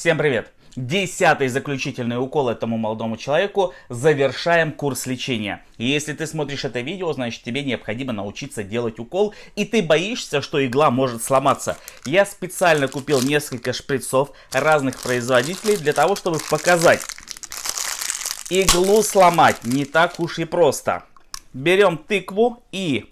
Всем привет! 10-й заключительный укол этому молодому человеку. Завершаем курс лечения. И если ты смотришь это видео, значит тебе необходимо научиться делать укол. И ты боишься, что игла может сломаться. Я специально купил несколько шприцов разных производителей для того, чтобы показать. Иглу сломать не так уж и просто. Берем тыкву и...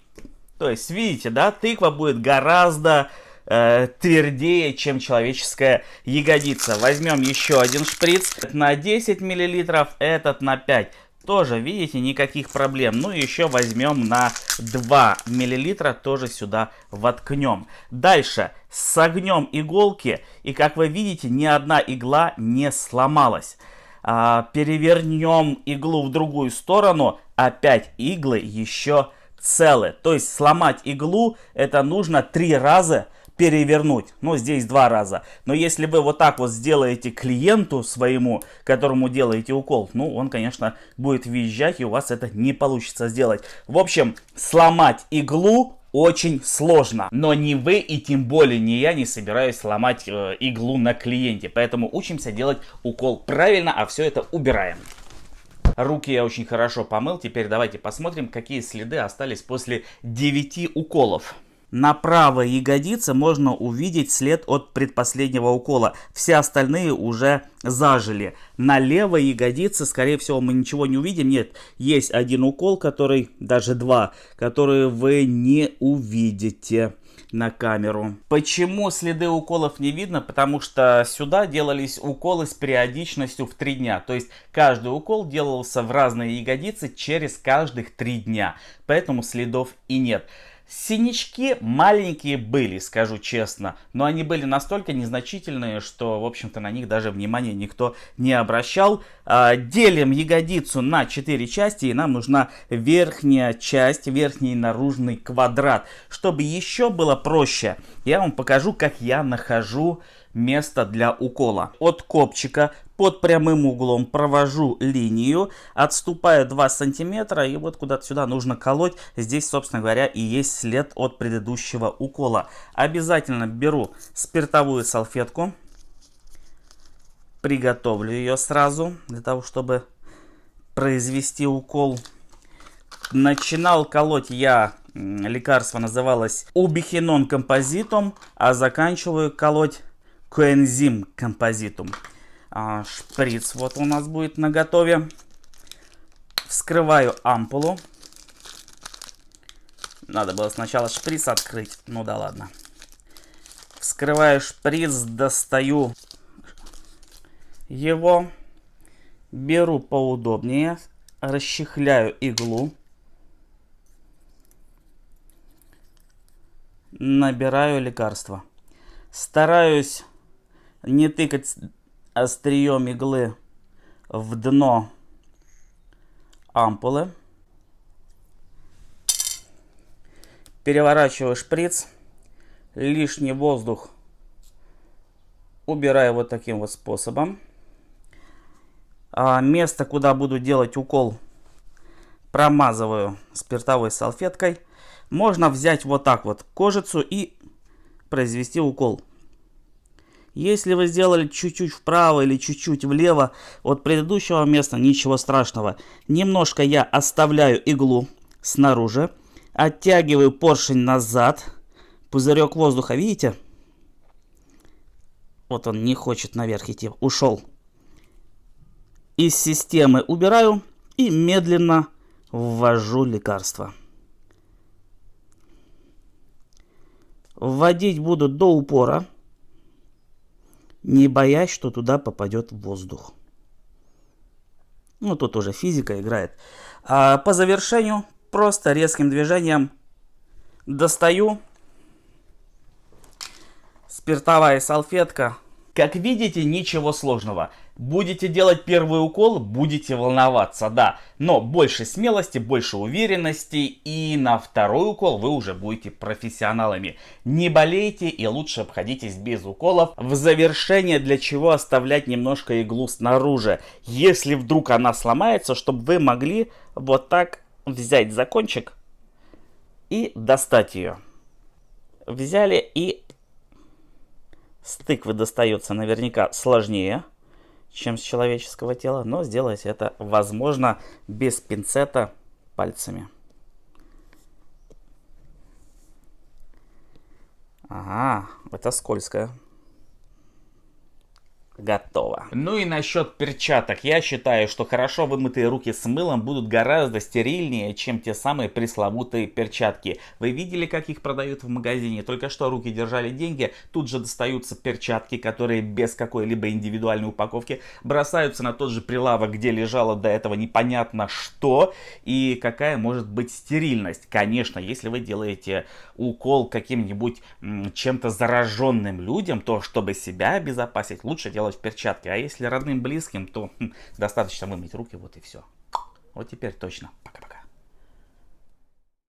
То есть, видите, да, тыква будет гораздо твердее, чем человеческая ягодица. Возьмем еще один шприц на 10 мл, этот на 5. Тоже, видите, никаких проблем. Ну и еще возьмем на 2 мл, тоже сюда воткнем. Дальше согнем иголки, и как вы видите, ни одна игла не сломалась. Перевернем иглу в другую сторону, опять иглы еще целы. То есть сломать иглу это нужно 3 раза перевернуть. Ну, здесь 2 раза. Но если вы вот так вот сделаете клиенту своему, которому делаете укол, ну, он, конечно, будет визжать, и у вас это не получится сделать. В общем, сломать иглу очень сложно. Но ни вы и тем более не я не собираюсь сломать иглу на клиенте. Поэтому учимся делать укол правильно, а все это убираем. Руки я очень хорошо помыл. Теперь давайте посмотрим, какие следы остались после 9 уколов. На правой ягодице можно увидеть след от предпоследнего укола. Все остальные уже зажили. На левой ягодице, скорее всего, мы ничего не увидим. Нет, есть один укол, который, даже 2, которые вы не увидите на камеру. Почему следы уколов не видно? Потому что сюда делались уколы с периодичностью в 3 дня. То есть каждый укол делался в разные ягодицы через каждых 3 дня. Поэтому следов и нет. Синячки маленькие были, скажу честно, но они были настолько незначительные, что, в общем-то, на них даже внимания никто не обращал. Делим ягодицу на 4 части, и нам нужна верхняя часть, верхний наружный квадрат. Чтобы еще было проще, я вам покажу, как я нахожу место для укола. От копчика под прямым углом провожу линию, отступаю 2 сантиметра, и вот куда-то сюда нужно колоть. Здесь, собственно говоря, и есть след от предыдущего укола. Обязательно беру спиртовую салфетку, приготовлю ее сразу, для того, чтобы произвести укол. Начинал колоть я, лекарство называлось Убихинон композитум, а заканчиваю колоть коэнзим композитум. Шприц вот у нас будет наготове. Вскрываю ампулу. Надо было сначала шприц открыть. Ну да ладно. Вскрываю шприц, достаю его. Беру поудобнее. Расчехляю иглу. Набираю лекарство. Стараюсь не тыкать острием иглы в дно ампулы. Переворачиваю шприц. Лишний воздух убираю вот таким вот способом. Место, куда буду делать укол, промазываю спиртовой салфеткой. Можно взять вот так вот кожицу и произвести укол. Если вы сделали чуть-чуть вправо или чуть-чуть влево от предыдущего места, ничего страшного. Немножко я оставляю иглу снаружи, оттягиваю поршень назад. Пузырек воздуха, видите? Вот он не хочет наверх идти, ушел. Из системы убираю и медленно ввожу лекарство. Вводить буду до упора, не боясь, что туда попадет воздух. Ну, тут уже физика играет. По завершению просто резким движением достаю. Спиртовая салфетка. Как видите, ничего сложного. Будете делать первый укол, будете волноваться, да. Но больше смелости, больше уверенности, и на второй укол вы уже будете профессионалами. Не болейте и лучше обходитесь без уколов. В завершение для чего оставлять немножко иглу снаружи. Если вдруг она сломается, чтобы вы могли вот так взять за кончик и достать ее. Взяли и С тыквы достается наверняка сложнее, чем с человеческого тела, но сделать это возможно без пинцета пальцами. Ага, это скользкое. Готово. Ну и насчет перчаток. Я считаю, что хорошо вымытые руки с мылом будут гораздо стерильнее, чем те самые пресловутые перчатки. Вы видели, как их продают в магазине? Только что руки держали деньги, тут же достаются перчатки, которые без какой-либо индивидуальной упаковки бросаются на тот же прилавок, где лежало до этого непонятно что и какая может быть стерильность. Конечно, если вы делаете укол каким-нибудь чем-то зараженным людям, то чтобы себя обезопасить, лучше делать в перчатке. А если родным, близким, то достаточно вымыть руки, вот и все. Вот теперь точно. Пока-пока.